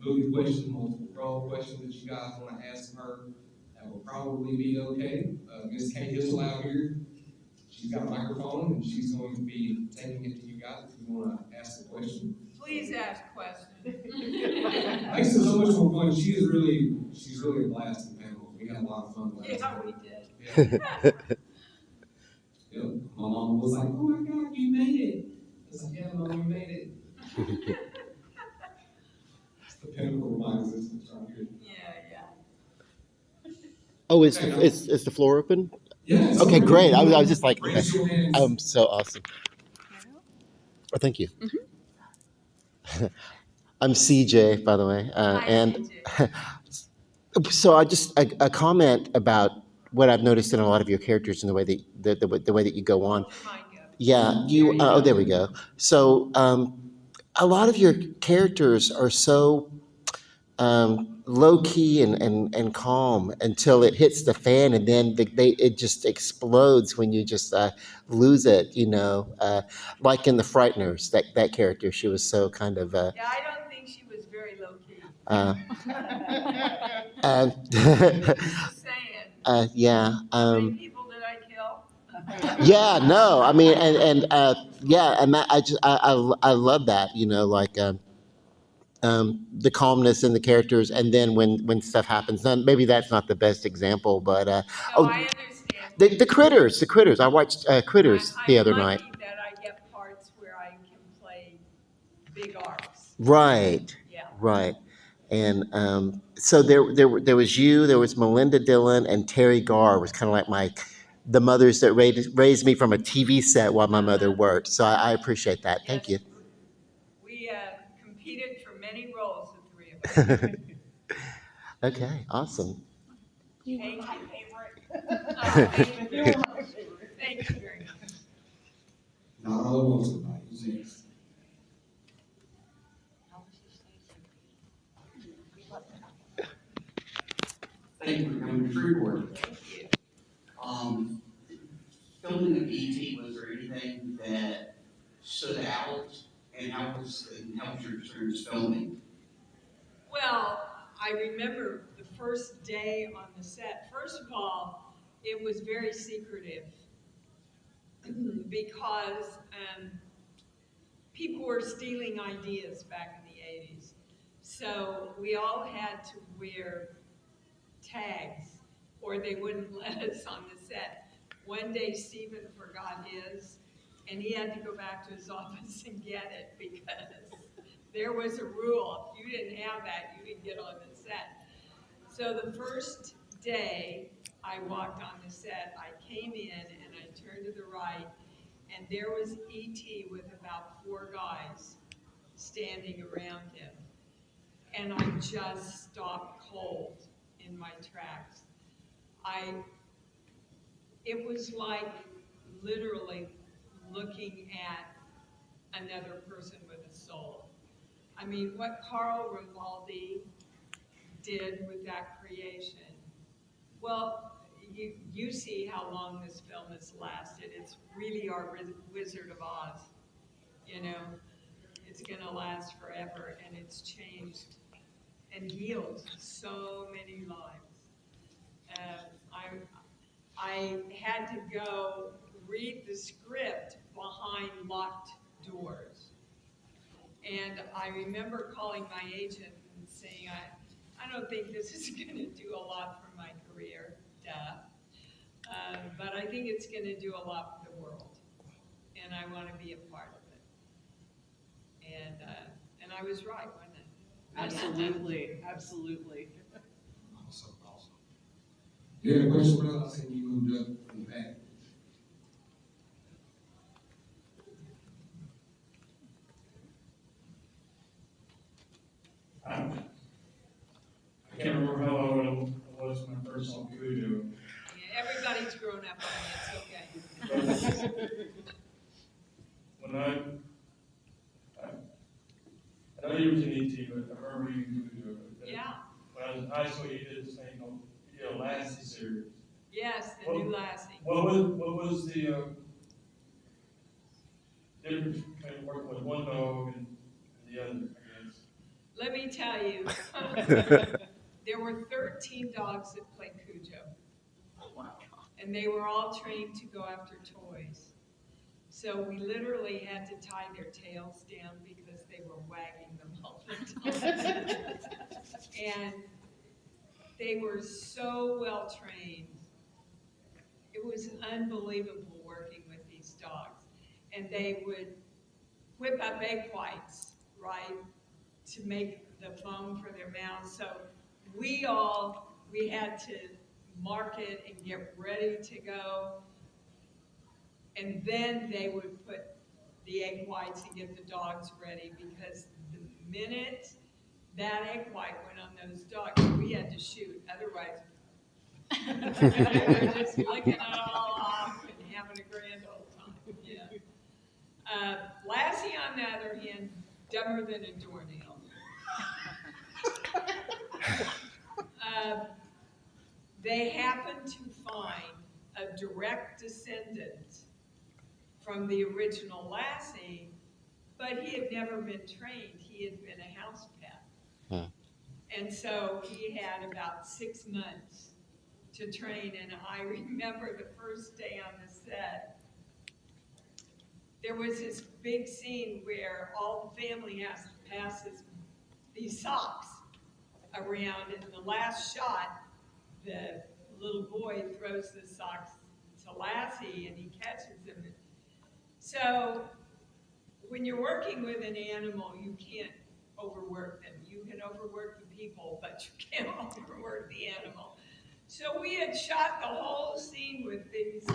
million questions, multiple broad questions that you guys want to ask her. That will probably be okay. Miss Kay Hissel out here, she's got a microphone and she's going to be taking it to you guys if you want to ask a question. Please ask questions. Makes it so much more fun. She's really a blast in panels. We had a lot of fun last Yeah, time. we did. Yeah. Yep. My mom was like, "Oh my God, you made it!" I was like, "Yeah, Mom, we made it." It's the pinnacle of my existence right here. Yeah. Oh, Okay, is the floor open? Yeah. It's Okay, open. great. I was just like, Raise your hands. so awesome. Oh, thank you. I'm CJ, by the way, Hi, and CJ. so I just a comment about what I've noticed in a lot of your characters and the way that the way that you go on. Hold your mic up. Yeah, you. Oh, there we go. So a lot of your characters are so low key and calm until it hits the fan, and then it just explodes when you just lose it. Like in the Frighteners, that character, she was so kind of. Yeah, I don't think she was very low key. Just saying. Yeah. How many people did I kill? Yeah. No. I mean, yeah, and that, I love that. Like. The calmness in the characters, and then when stuff happens, then maybe that's not the best example, but No, oh, I understand. the critters. I watched Critters the other night. I'm lucky that I get parts where I can play big arcs. Right. Yeah. Right. And so there was you, there was Melinda Dillon, and Terry Garr was kind of like the mothers that raised me from a TV set while my mother worked. So I appreciate that. Thank you. Yes, we competed for many roles, the three of us. Okay. Awesome. Thank you. Thank you very much. Thank you very much. Not all at once, everybody. Who's next? Thank you for coming to Freeport. Thank you. Filming of ET, was there anything that stood out, and how was your experience filming? Well, I remember the first day on the set. First of all, it was very secretive because people were stealing ideas back in the 80s. So we all had to wear tags or they wouldn't let us on the set. One day Stephen forgot his and he had to go back to his office and get it because there was a rule. If you didn't have that, you didn't get on the set. So the first day I walked on the set, I came in and I turned to the right and there was E.T. with about 4 guys standing around him. And I just stopped cold in my tracks. It was like literally looking at another person with a soul. I mean, what Carl Romaldi did with that creation, well, you see how long this film has lasted. It's really our Wizard of Oz, you know. It's gonna last forever, and it's changed and healed so many lives. I had to go read the script behind locked doors. And I remember calling my agent and saying, I don't think this is going to do a lot for my career, but I think it's going to do a lot for the world. And I want to be a part of it. And I was right, wasn't it? Absolutely, absolutely. Awesome. You had a question, brother? I think you moved up in the back. I can't remember how old I was when I first saw Voodoo. Yeah, everybody's grown up on it, it's okay. When I know you was in ET, but I remember you Voodoo. Yeah. When I was in high school, you did this thing called Lassie series. Yes, the new Lassie. What was the difference between working with one dog and the other, I guess? Let me tell you, there were 13 dogs that played Cujo, and they were all trained to go after toys. So we literally had to tie their tails down because they were wagging them all the time. And they were so well trained. It was unbelievable working with these dogs. And they would whip up egg whites, right, to make the foam for their mouths. So we had to mark it and get ready to go. And then they would put the egg whites and get the dogs ready, because the minute that egg white went on those dogs, we had to shoot. Otherwise, they were just licking it all off and having a grand old time. Yeah. Lassie, on the other hand, dumber than a doornail. They happened to find a direct descendant from the original Lassie, but he had never been trained. He had been a house pet. And so he had about 6 months to train. And I remember the first day on the set, there was this big scene where all the family has to pass these socks around. And the last shot, the little boy throws the socks to Lassie and he catches them. So when you're working with an animal, you can't overwork them. You can overwork the people, but you can't overwork the animal. So we had shot the whole scene with these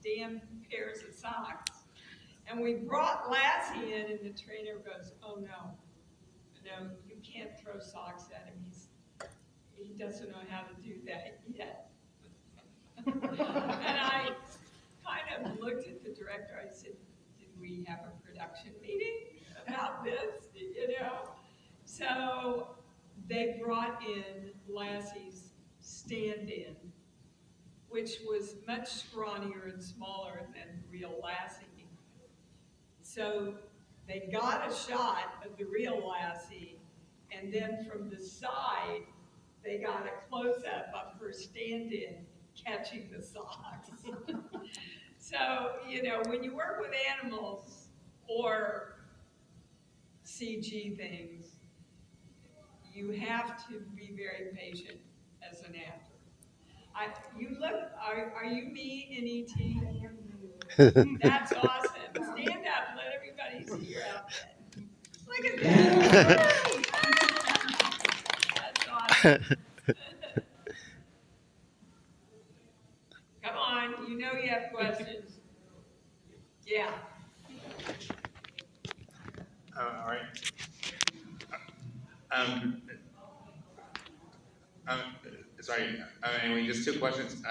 damn pairs of socks. And we brought Lassie in, and the trainer goes, "Oh no, you can't throw socks at him. He doesn't know how to do that yet." And I kind of looked at the director. I said, "Did we have a production meeting about this?" So they brought in Lassie's stand-in, which was much scrawnier and smaller than real Lassie. So they got a shot of the real Lassie, and then from the side, they got a close-up of her stand-in catching the socks. So, when you work with animals or CG things, you have to be very patient as an actor. Are you me in E.T.? That's awesome. Stand up, let everybody see your outfit. Look at that. That's awesome. Come on, you have questions. Yeah. All right. Um, um, sorry. Anyway, just 2 questions.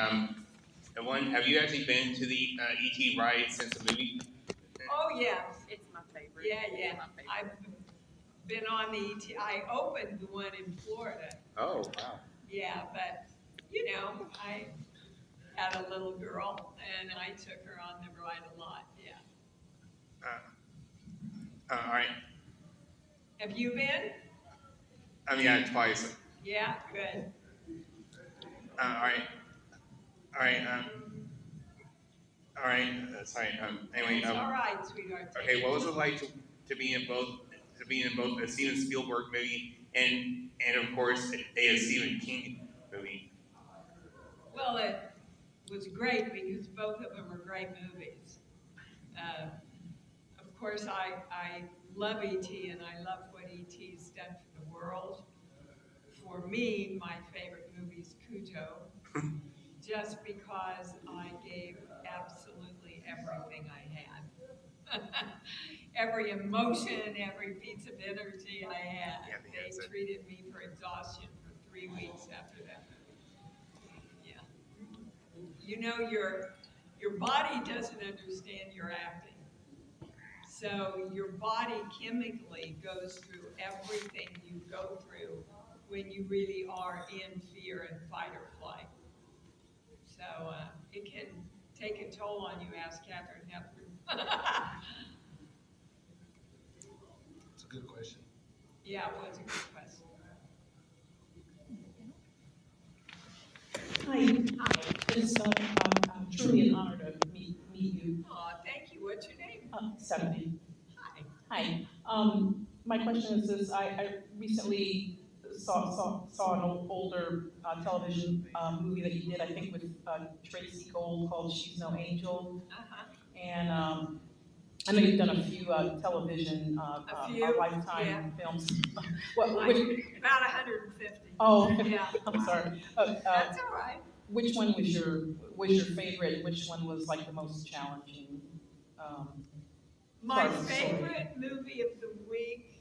And one, have you actually been to the ET ride since the movie? Oh, yes. It's my favorite. Yeah. It's my favorite. I've been on the ET. I opened the one in Florida. Oh, wow. Yeah, but, I had a little girl, and I took her on the ride a lot. Yeah. All right. Have you been? Yeah, twice. Yeah, good. All right. All right. All right. Sorry. Anyway. It's all right, sweetheart. Okay. What was it like to be in both a Steven Spielberg movie and of course a Stephen King movie? Well, it was great because both of them are great movies. Of course, I love E.T. and I love what E.T.'s done for the world. For me, my favorite movie is Cujo, just because I gave absolutely everything I had. Every emotion, every piece of energy I had. Yeah, They treated me for exhaustion for 3 weeks after that movie. Yeah. Your body doesn't understand your acting. So your body chemically goes through everything you go through when you really are in fear and fight or flight. So it can take a toll on you, ask Katharine Hepburn. It's a good question. Yeah, it was a good question. Hi, it's truly an honor to meet you. Aw, thank you. What's your name? Stephanie. Hi. Hi. My question is this: I recently saw an older television movie that you did, I think, with Tracy Gold called "She's No Angel," Uh-huh. and I know you've done a few television A few, Lifetime yeah. films. What? Like, about 150. Oh, Yeah. I'm sorry. That's all right. Which one was your favorite? And which one was like the most challenging? Um, My Sorry, sorry. favorite movie of the week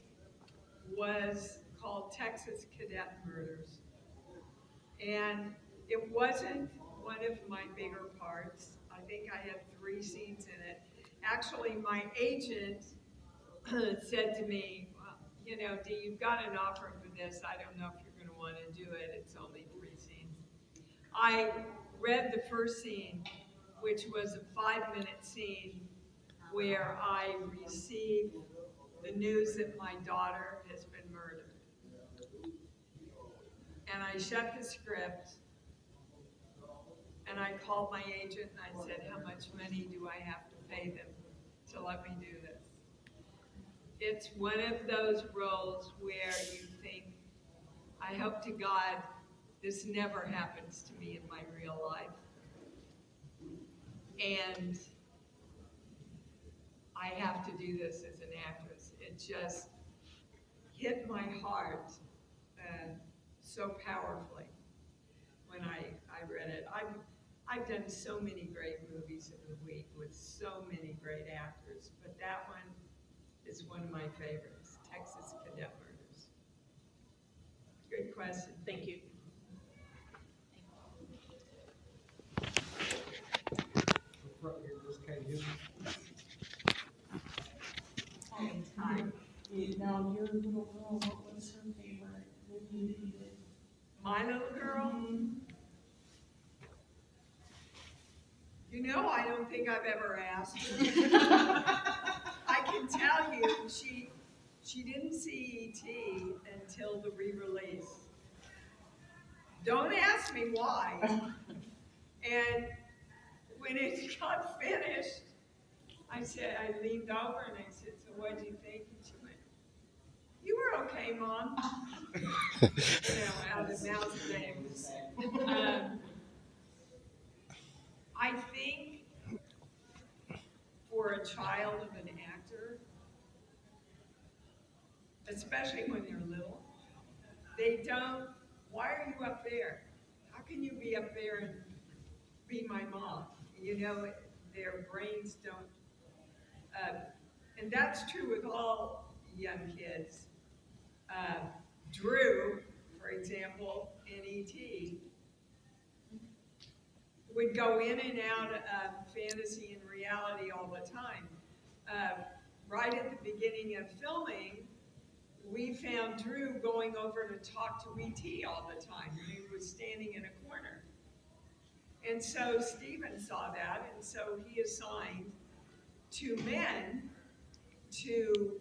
was called Texas Cadet Murders. And it wasn't one of my bigger parts. I think I had 3 scenes in it. Actually, my agent said to me, well, you know, Dee, you've got an offer for this. I don't know if you're going to want to do it. It's only 3 scenes. I read the first scene, which was a 5-minute scene where I received the news that my daughter has been murdered. And I shut the script and I called my agent and I said, how much money do I have to pay them to let me do this? It's one of those roles where you think, I hope to God this never happens to me in my real life. And I have to do this as an actress. It just hit my heart so powerfully when I read it. I've done so many great movies of the week with so many great actors, but that one is one of my favorites, Texas Cadet Murders. Good question. Thank you. Front here, just Katie. Hi. Now, your little girl, what was her favorite movie that you did? My little girl? You know, I don't think I've ever asked her. I can tell you, she didn't see E.T. until the re-release. Don't ask me why. And when it got finished, I leaned over and I said, so what'd you think? And she went, you were okay, Mom. Out of mouth names. I think for a child of an actor, especially when they're little, they don't, why are you up there? How can you be up there and be my mom? You know, their brains don't, and that's true with all young kids. Drew, for example, in E.T., would go in and out of fantasy and reality all the time. Right at the beginning of filming, we found Drew going over to talk to E.T. all the time. He was standing in a corner. And so Stephen saw that, and so he assigned 2 men to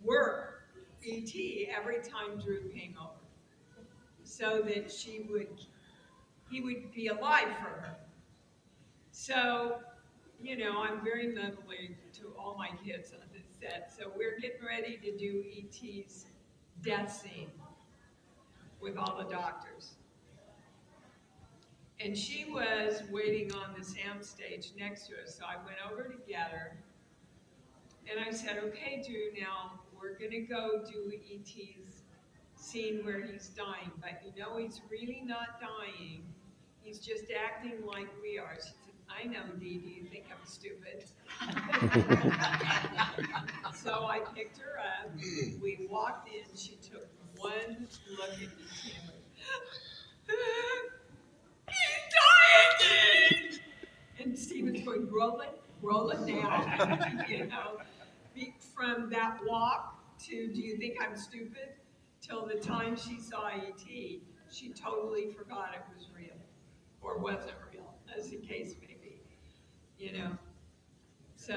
work E.T. every time Drew came over, so that he would be alive for her. So, you know, I'm very motherly to all my kids on this set. So we're getting ready to do E.T.'s death scene with all the doctors. And she was waiting on the sound stage next to us. So I went over to get her and I said, okay, Drew, now we're gonna go do E.T.'s scene where he's dying, but you know he's really not dying. He's just acting like we are. She said, I know, Dee, do you think I'm stupid? So I picked her up, we walked in, she took one look at me and went, he's dying! And Stephen's going, roll it down, you know. From that walk to, do you think I'm stupid? Till the time she saw E.T., she totally forgot it was real, or wasn't real, as the case may be, you know. So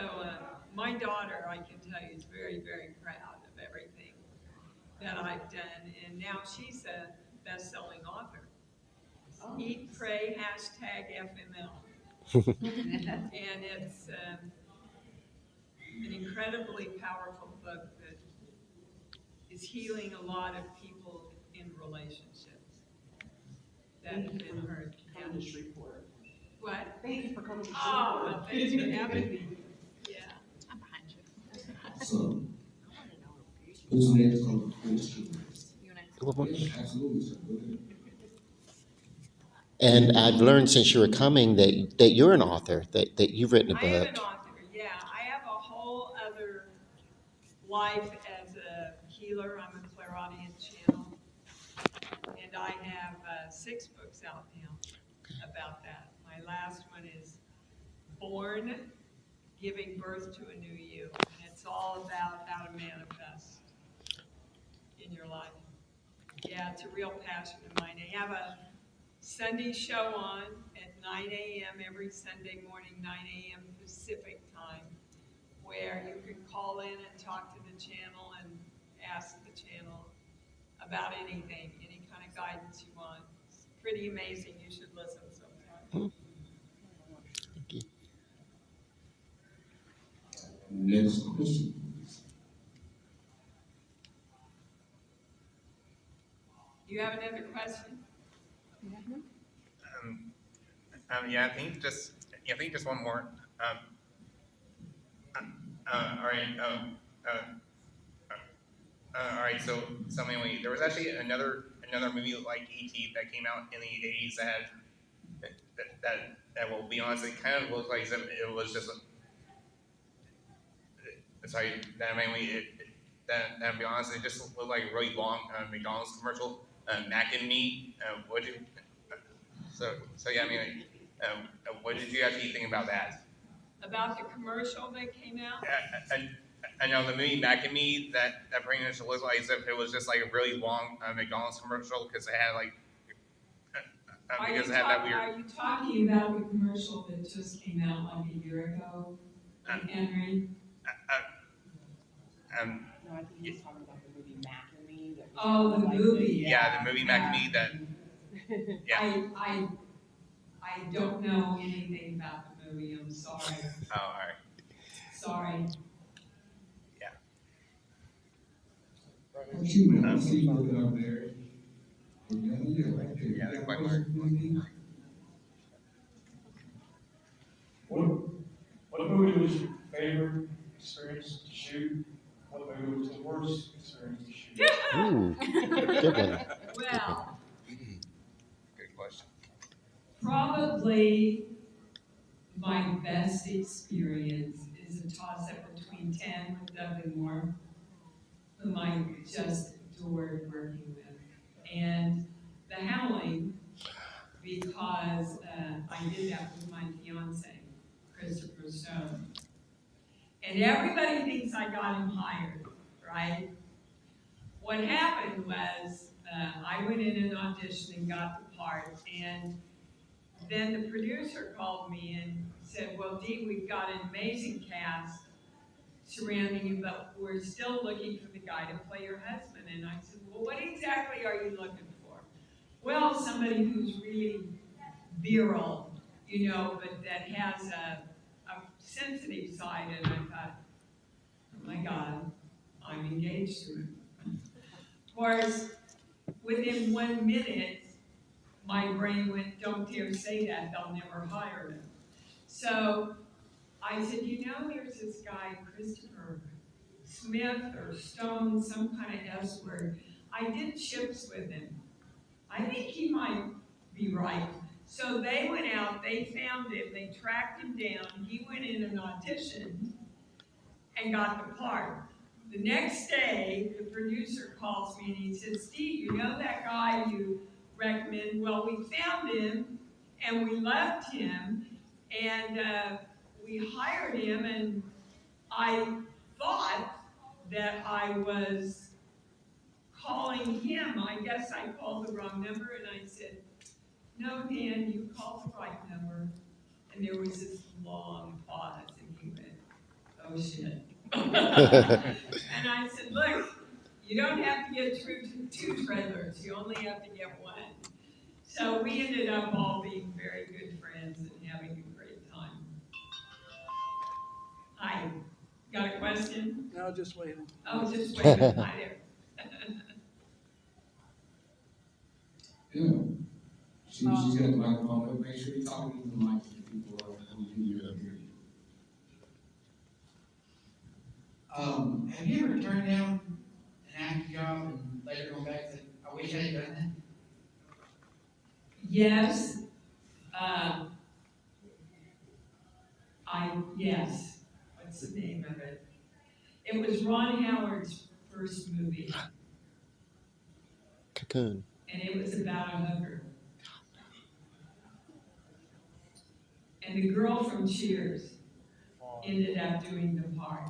my daughter, I can tell you, is very, very proud of everything that I've done, and now she's a best-selling author. Oh. Eat, Pray, #FML. And it's an incredibly powerful book that is healing a lot of people in relationships that have been hurt. Yeah. Coming to Shreveport. What? Thank you for coming to Oh, Shreveport. well, thanks for having me. Yeah. So, who's next on the question list? One more. Yes, absolutely, sir. Go ahead. And I've learned since you were coming that you're an author, that you've written a I am book. an author, yeah. I have a whole other life as a healer. I'm a clairaudient channel. And I have 6 books out now about that. My last one is Born, Giving Birth to a New You. And it's all about how to manifest in your life. Yeah, it's a real passion of mine. I have a Sunday show on at 9 a.m. every Sunday morning, 9 a.m. Pacific time, where you can call in and talk to the channel and ask the channel about anything, any kind of guidance you want. It's pretty amazing. You should listen sometime. Thank you. Next question. Do you have another question? Yeah, I think just one more. All right. All right. So anyway, there was actually another movie like E.T. that came out in the '80s that had that will be honest, it kind of looked like it was just sorry, that mainly that be honest, it just looked like a really long McDonald's commercial. Mac and Me. What did so yeah, I mean, what did you actually think about that? About the commercial that came out? I know the movie Mac and Me that pretty much looked like as if it was just like a really long McDonald's commercial because it had like because it had that weird. Are you talking about the commercial that just came out like a year ago, Henry? No, I think he's talking about the movie Mac and Me. That was Oh, the like movie. Yeah, the movie Mac and Me that. Yeah. I don't know anything about the movie. I'm sorry. Oh, all right. Sorry. Yeah. Thank you, man. I see you looking up there. Yeah, right there. Yeah, You got quite a question for me? What movie was your favorite experience to shoot? What movie was the worst experience to shoot? Ooh, good one. Well, Good question. probably my best experience is a toss-up between 10 with Dudley Moore, whom I just adored working with, and The Howling, because I did that with my fiance, Christopher Stone. And everybody thinks I got him hired, right? What happened was I went in an audition and got the part, and then the producer called me and said, well, Dee, we've got an amazing cast surrounding you, but we're still looking for the guy to play your husband. And I said, well, what exactly are you looking for? Well, somebody who's really virile, but that has a sensitive side. And I thought, oh my God, I'm engaged to him. Of course, within 1 minute, my brain went, don't dare say that, they'll never hire him. So I said, there's this guy, Christopher Smith or Stone, some kind of S word. I did chips with him. I think he might be right. So they went out, they found him, they tracked him down, he went in an audition and got the part. The next day, the producer calls me and he says, Steve, you know that guy you recommend? Well, we found him and we left him and we hired him, and I thought that I was calling him. I guess I called the wrong number, and I said, no, Dan, you called the right number. And there was this long pause, and he went, oh shit. And I said, look, You don't have to get two trailers, you only have to get one. So we ended up all being very good friends and having a great time. Hi, got a question? No, just waiting. Oh, just wait, hi there. Yeah. She's got the microphone, but make sure you're talking to the mic so people on video can hear you. Have you ever turned down an acting job and later gone back and said, I wish I had done that? Yes, yes, what's the name of it? It was Ron Howard's first movie, Cocoon. and it was about a hooker. And the girl from Cheers ended up doing the part.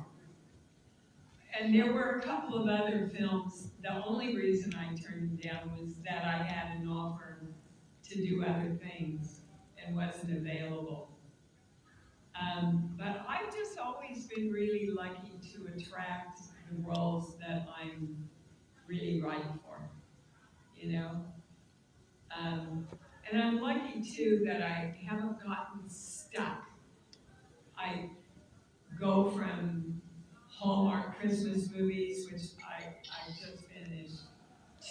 And there were a couple of other films. The only reason I turned it down was that I had an offer to do other things and wasn't available. But I've just always been really lucky to attract the roles that I'm really right for, you know? And I'm lucky too that I haven't gotten stuck. I go from Hallmark Christmas movies, which I just finished,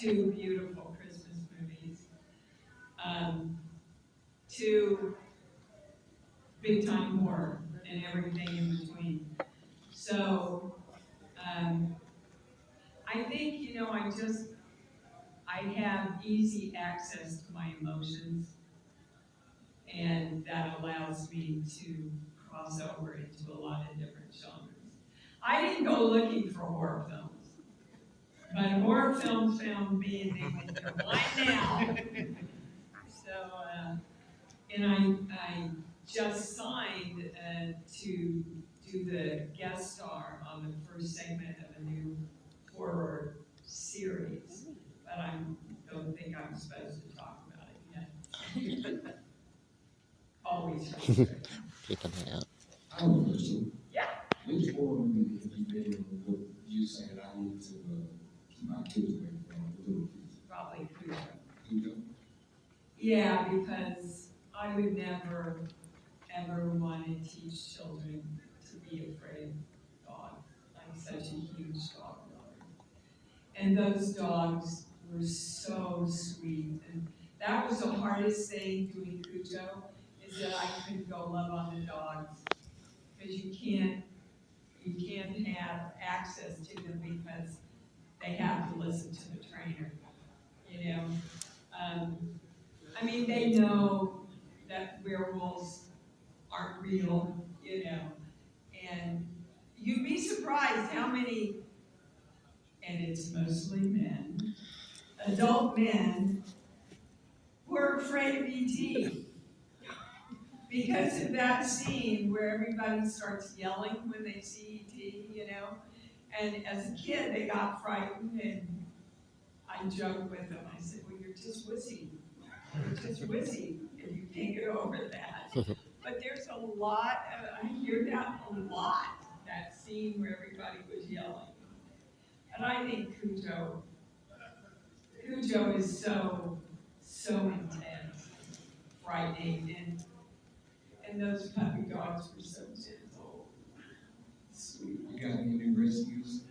2 beautiful Christmas movies, to big time horror and everything in between. So I think, you know, I have easy access to my emotions, and that allows me to cross over into a lot of different genres. I didn't go looking for horror films, but horror films found me and they went, "You're mine now." So, and I just signed to do the guest star on the first segment of a new horror series, but I don't think I'm supposed to talk about it yet. Always restricted. Keep an eye out. I have a question. Yeah. Which horror movie have you been in what you say that I need to keep my kids away from, the little kids? Probably Cujo. Cujo? Yeah, because I would never, ever want to teach children to be afraid of dogs. I'm such a huge dog lover. And those dogs were so sweet. And that was the hardest thing doing Cujo, is that I couldn't go love on the dogs. Because you can't have access to them because they have to listen to the trainer, you know? I mean, they know that werewolves aren't real, you know, and you'd be surprised how many, and it's mostly men, adult men, who are afraid of ET. Because of that scene where everybody starts yelling when they see ET, you know, and as a kid, they got frightened, and I joked with them. I said, well, you're just wussy. You're just wussy if you can't get over that. But there's a lot, I hear that a lot, that scene where everybody was yelling. And I think Cujo is so intense, frightening, and those puppy dogs were so gentle, sweet. You got any new rescues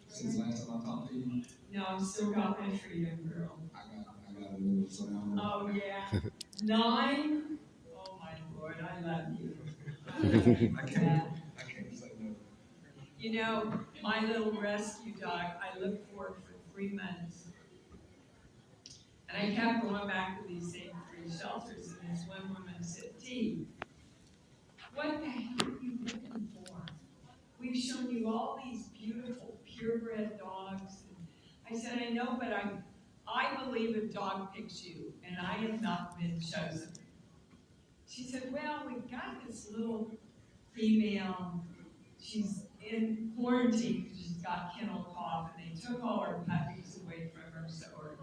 since last time I talked to you? No, I've still got my freedom girl. I got a new one, so now Oh, yeah. 9? Oh, my Lord, I love you. I can't say no. You know, my little rescue dog, I looked for 3 months. And I kept going back to these same 3 shelters, and this one woman said, Dee, what the hell are you looking for? We've shown you all these beautiful purebred dogs. And I said, I know, but I believe a dog picks you, and I have not been chosen. She said, well, we've got this little female, she's in quarantine because she's got kennel cough, and they took all her puppies away from her, so her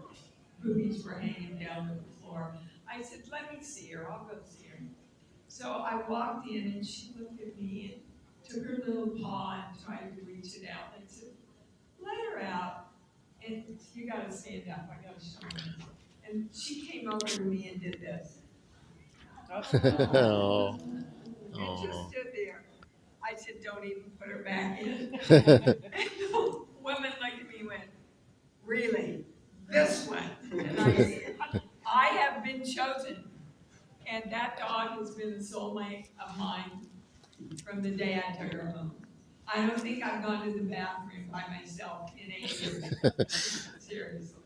boobies were hanging down to the floor. I said, let me see her, I'll go see her. So I walked in, and she looked at me and took her little paw and tried to reach it out, and I said, let her out. and you gotta stand up, I gotta show you this. And she came over to me and did this. Oh. And just stood there. I said, don't even put her back in. Oh. And the woman looked at me and went, really? This one? And I said, I have been chosen. And that dog has been a soulmate of mine from the day I took her home. I don't think I've gone to the bathroom by myself in 8 years. Seriously.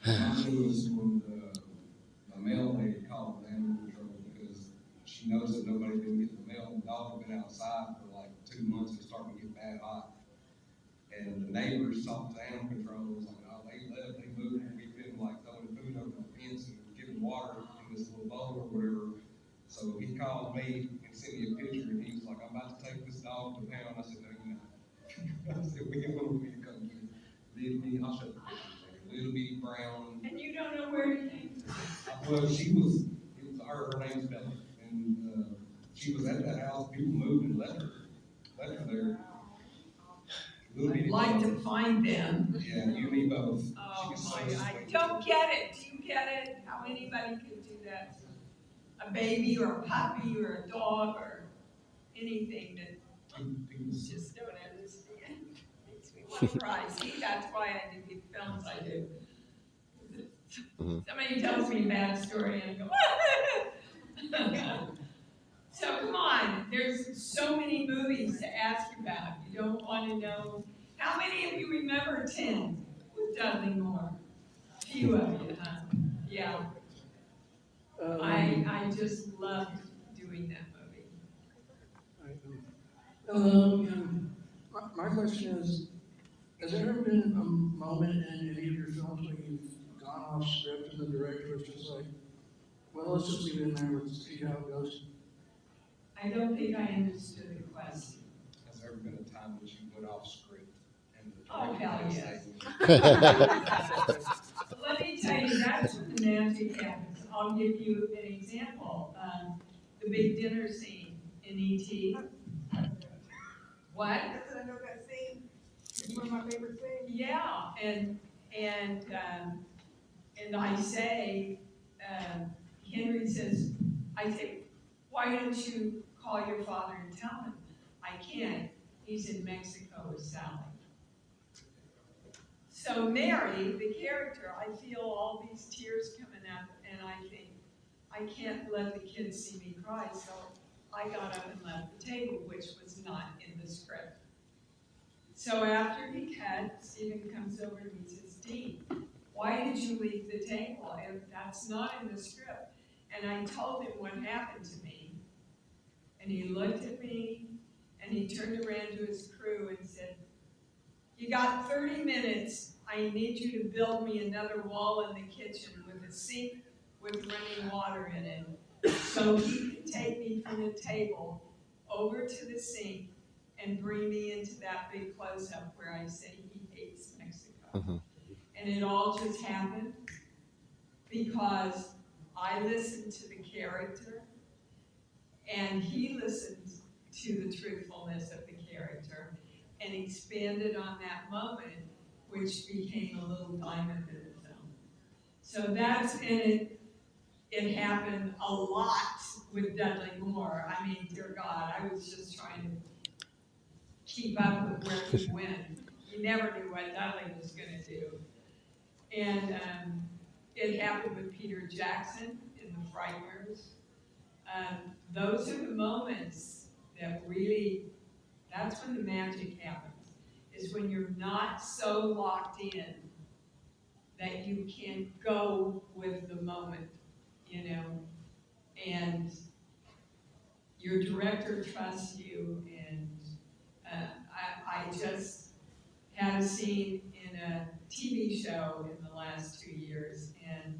My newest when the mail lady called animal control because she knows that nobody been getting the mail. The dog had been outside for like 2 months. It's starting to get bad hot. And the neighbors talked to animal control. It was like, oh, they left, they moved, and we've been like throwing food over the fence and giving water in this little bowl or whatever. So he called me and sent me a picture, and he was like, I'm about to take this dog to pound. I said, no, you're not. I said, we can move me to come get it. I'll show the picture. Little bitty brown. And you don't know where he came from. Well, it was her name's Bella. And she was at that house, people moved and left her there. Little bitty I'd like brown. to find them. Yeah, you and me both. Oh She was my, so I sweet. don't get it. Do you get it? How anybody could do that to a baby or a puppy or a dog or anything that just don't understand. Makes me want to cry. See, that's why I do the films I do. Somebody tells me a bad story and I go, so come on, there's so many movies to ask about. You don't want to know. How many of you remember 10 with Dudley Moore? Few of you, huh? Yeah. I just loved doing that movie. My question is, has there ever been a moment in any of your films where you've gone off script and the director was just like, well, let's just leave it in there, let's see how it goes? I don't think I understood the question. Has there ever been a time that you went off script and the Oh, hell director yes. Let me tell you, that's when the magic happens. I'll give you an example. The big dinner scene in E.T. What? That's I know that scene. It's one of my favorite scenes. Yeah, and I say, Henry says, I say, why don't you call your father and tell him? I can't. He's in Mexico with Sally. So Mary, the character, I feel all these tears coming up, and I think, I can't let the kids see me cry, so I got up and left the table, which was not in the script. So after he cut, Stephen comes over to me and says, Dee, why did you leave the table? And that's not in the script. And I told him what happened to me. And he looked at me, and he turned around to his crew and said, you got 30 minutes. I need you to build me another wall in the kitchen with a sink with running water in it. So he can take me from the table over to the sink and bring me into that big close-up where I say he hates Mexico. And it all just happened because I listened to the character and he listened to the truthfulness of the character and expanded on that moment, which became a little diamond in the film. So that's, and it happened a lot with Dudley Moore. I mean, dear God, I was just trying to keep up with where he went. You never knew what Dudley was going to do. And it happened with Peter Jackson in The Frighteners. Those are the moments that really, that's when the magic happens, is when you're not so locked in that you can't go with the moment, you know, and your director trusts you, and I just had a scene in a TV show in the last 2 years, and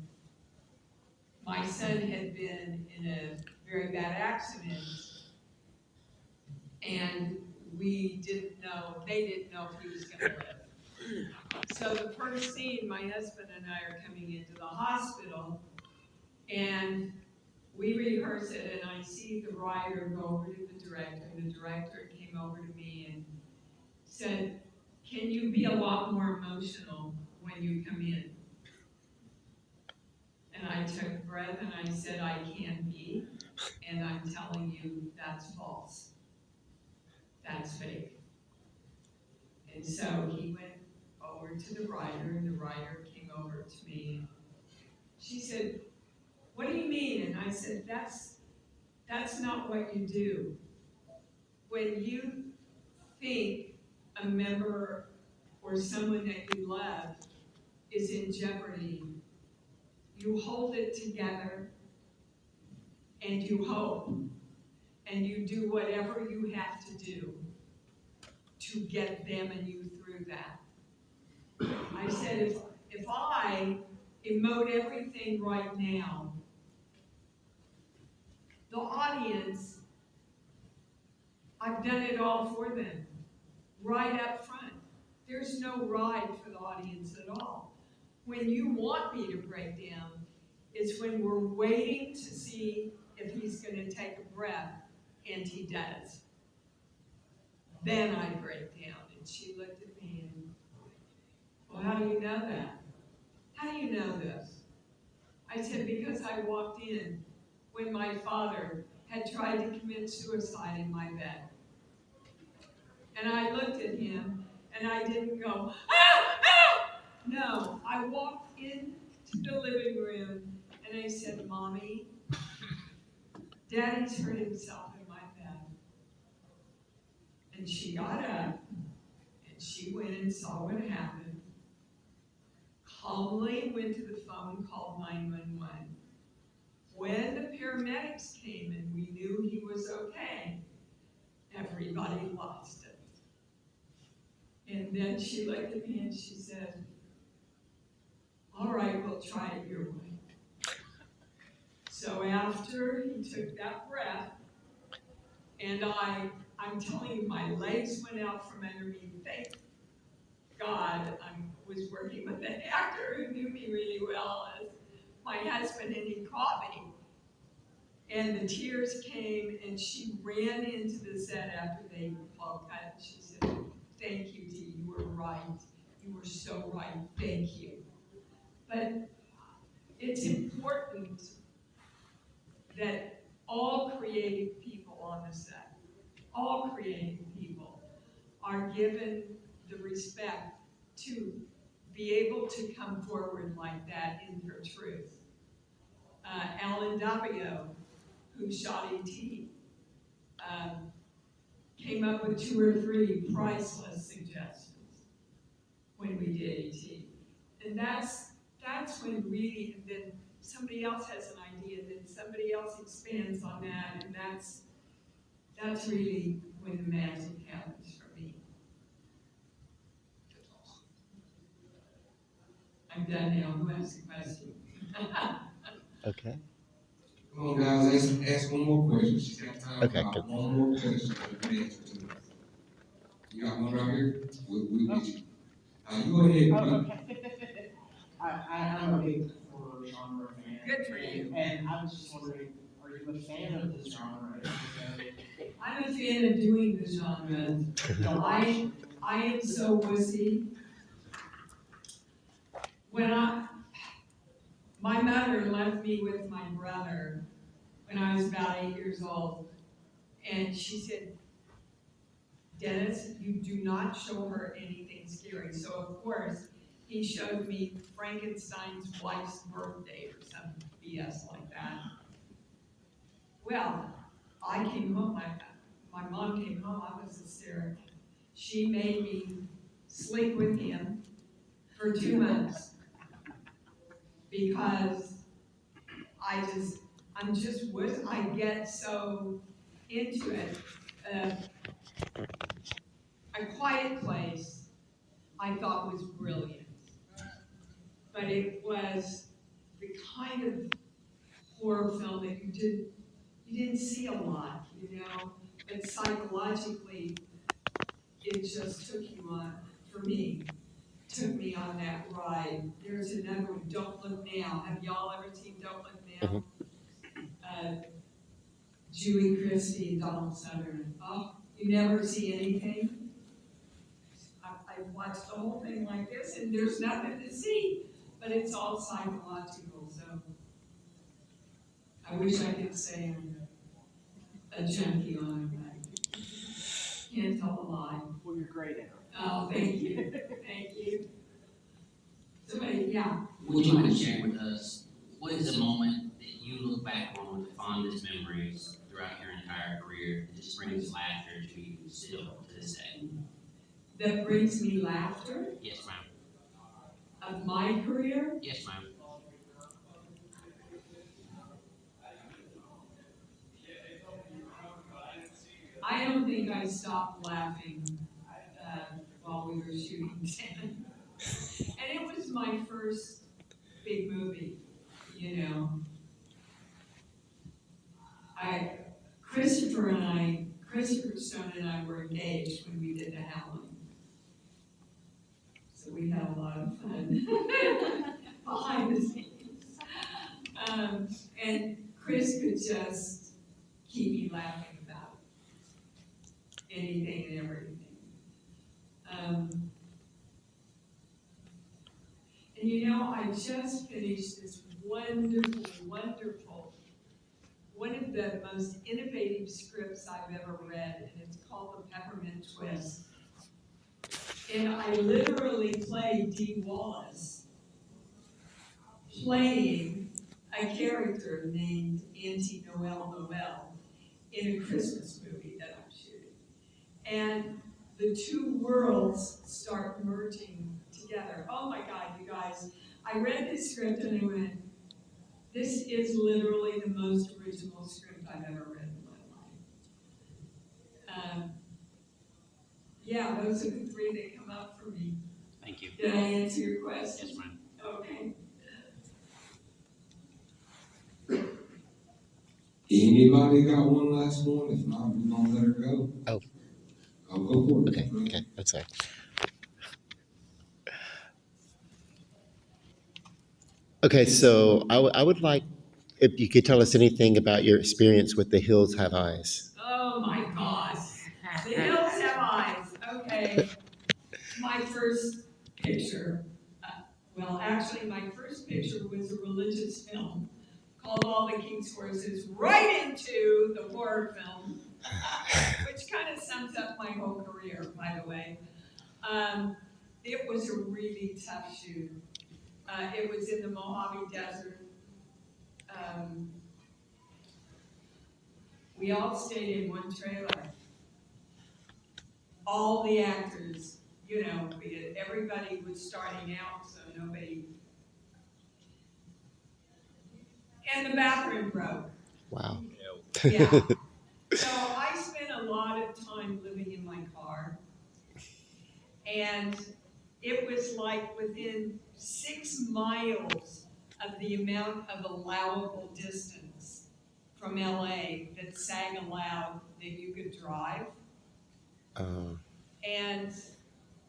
my son had been in a very bad accident, and we didn't know, they didn't know if he was going to live. So the first scene, my husband and I are coming into the hospital, and we rehearse it, and I see the writer go over to the director, and the director came over to me and said, can you be a lot more emotional when you come in? And I took a breath and I said, I can be, and I'm telling you that's false. That's fake. And so he went over to the writer, and the writer came over to me. She said, what do you mean? And I said, that's not what you do. When you think a member or someone that you love is in jeopardy, you hold it together and you hope and you do whatever you have to do to get them and you through that. I said, if I emote everything right now, the audience, I've done it all for them, right up front. There's no ride for the audience at all. When you want me to break down, it's when we're waiting to see if he's going to take a breath, and he does. Then I break down. And she looked at me and, well, how do you know that? How do you know this? I said, because I walked in when my father had tried to commit suicide in my bed. And I looked at him, and I didn't go, ah, ah! No, I walked into the living room, and I said, Mommy, Daddy's hurt himself in my bed. And she got up, and she went and saw what happened, calmly went to the phone, called 911. When the paramedics came and we knew he was okay, everybody lost it. And then she looked at me and she said, all right, we'll try it your way. So after he took that breath, and I'm telling you, my legs went out from under me. Thank God I was working with an actor who knew me really well as my husband, and he caught me. And the tears came, and she ran into the set after they all cut. She said, thank you, Dee, you were right. You were so right, thank you. But it's important that all creative people on the set, all creative people, are given the respect to be able to come forward like that in their truth. Alan Davio, who shot E.T., came up with 2 or 3 priceless suggestions when we did E.T. And that's when really, and then somebody else has an idea, and then somebody else expands on that, and that's really when the magic happens for me. I'm done now. Who has a question? Okay. Come on, guys, ask one more question. She's got time for Okay, about good. one more question for the answer to. You got one right here? We'll get you. You go ahead, Okay. I'm a big horror genre fan. Good for you. And I was just wondering, are you a fan of this genre? I'm a fan of doing the genre. I am so wussy. My mother left me with my brother when I was about 8 years old, and she said, Dennis, you do not show her anything scary. So of course, he showed me Frankenstein's wife's birthday or some BS like that. Well, I came home, my mom came home, I was hysterical. She made me sleep with him for 2 months because I get so into it. A Quiet Place, I thought was brilliant, but it was the kind of horror film that you didn't see a lot, but psychologically, it just took you on, for me, took me on that ride. There's another one, Don't Look Now. Have y'all ever seen Don't Look Now? Julie Christie and Donald Sutherland. Oh, you never see anything? I watched the whole thing like this, and there's nothing to see, but it's all psychological, so I wish I could say I'm a junkie on it, but can't tell a lie. Well, you're great at it. Oh, thank you, thank you. Somebody, yeah. Would you mind sharing with us, what is a moment that you look back on with the fondest memories throughout your entire career that just brings laughter to you still to this day? That brings me laughter Yes, ma'am. of my career? Yes, ma'am. I don't think I stopped laughing while we were shooting 10. And it was my first big movie, you know. Christopher Stone and I were engaged when we did The Howling. So we had a lot of fun behind the scenes. And Chris could just keep me laughing about anything and everything. And you know, I just finished this wonderful, one of the most innovative scripts I've ever read, and it's called The Peppermint Twist. And I literally played Dee Wallace, playing a character named Auntie Noel in a Christmas movie that I'm shooting. And the two worlds start merging together. Oh my God, you guys. I read this script and I went, this is literally the most original script I've ever read in my life. Yeah, those are the three that come up for me. Thank you. Did I answer your question? Yes, ma'am. Okay. Anybody got one last one? If not, we're gonna let her go. Oh. I'll go for it. Okay, that's right. Okay, so I would like if you could tell us anything about your experience with The Hills Have Eyes. Oh my gosh. The Hills Have Eyes. Okay. My first picture, well, actually, my first picture was a religious film called All the King's Horses, right into the horror film, which kind of sums up my whole career, by the way. It was a really tough shoot. It was in the Mojave Desert. We all stayed in one trailer. All the actors, you know, everybody was starting out, so nobody. And the bathroom broke. Wow. Yeah. So I spent a lot of time living in my car. And it was like within 6 miles of the amount of allowable distance from LA that SAG allowed that you could drive. And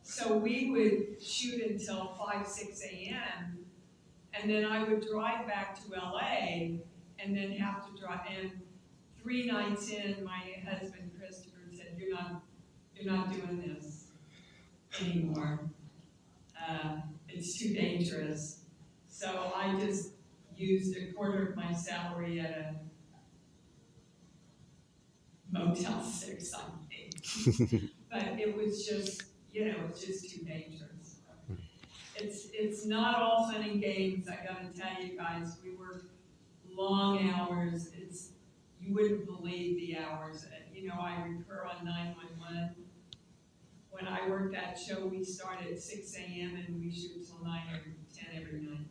so we would shoot until 5, 6 a.m. And then I would drive back to LA and then have to drive. And 3 nights in, my husband Christopher said, "You're not doing this anymore. It's too dangerous." So I just used a quarter of my salary at a Motel 6, I think. But it was just, you know, it's just too dangerous. It's not all fun and games, I gotta tell you guys. We work long hours. You wouldn't believe the hours. You know, I recur on 911. When I worked that show, we start at 6 a.m. and we shoot till 9 or 10 every night.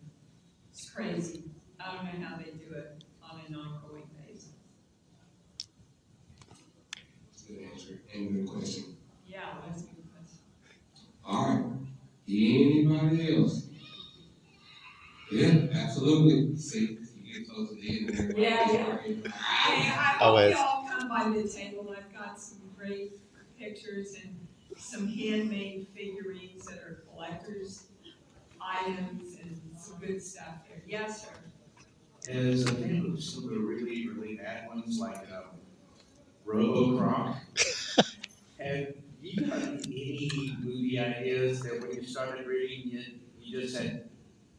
It's crazy. I don't know how they do it on an ongoing basis. That's a good answer and good question. Yeah, that's a good question. All right. Anybody else? Yeah, absolutely. See, you get close to the end and everybody. Yeah. I hope Always. y'all come by the table. I've got some great pictures and some handmade figurines that are collector's items and some good stuff there. Yes, sir. As a fan of some of the really bad ones like Robo Croc, have you got any movie ideas that when you started reading it, you just said,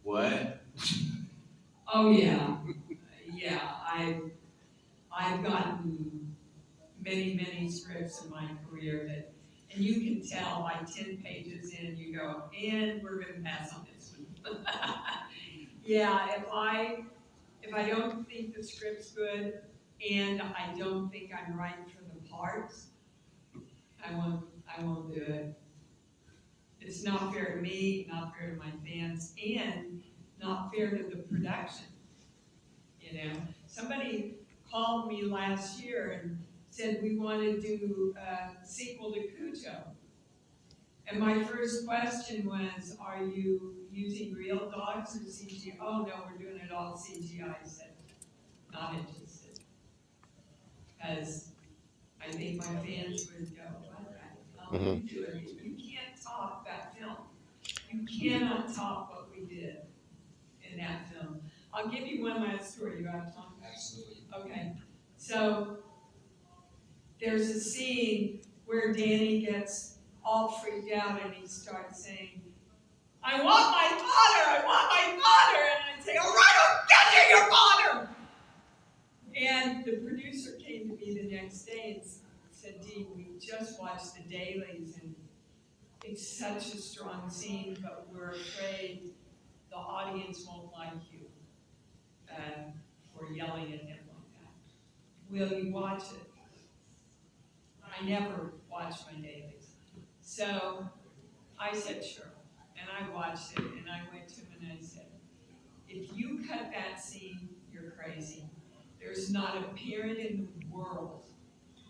what? Oh, yeah. Yeah, I've gotten many scripts in my career that, and you can tell by 10 pages in, you go, and we're gonna pass on this one. Yeah, if I don't think the script's good and I don't think I'm right for the parts, I won't do it. It's not fair to me, not fair to my fans, and not fair to the production. You know, somebody called me last year and said we want to do a sequel to Cujo. And my first question was, are you using real dogs or CGI? Oh no, we're doing it all CGI. I said, not interested. Because I think my fans would go, what the hell are you doing? You can't top that film. You cannot top what we did in that film. I'll give you one last story. You have time? Absolutely. Okay. So there's a scene where Danny gets all freaked out and he starts saying, I want my father! I want my father! And I say, all right, I'll get you your father! And the producer came to me the next day and said, Dee, we just watched the dailies and it's such a strong scene, but we're afraid the audience won't like you for yelling at him like that. Will you watch it? I never watch my dailies. So I said, sure. And I watched it, and I went to him and I said, if you cut that scene, you're crazy. There's not a parent in the world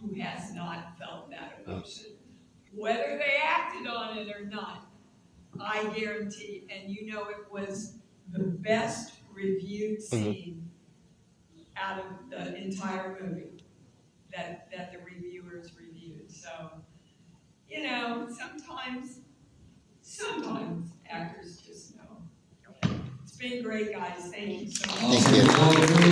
who has not felt that emotion. Whether they acted on it or not, I guarantee, and you know it was the best reviewed scene out of the entire movie that the reviewers reviewed. So, you know, sometimes actors just know. It's been great, guys. Thank you so much. Thank you.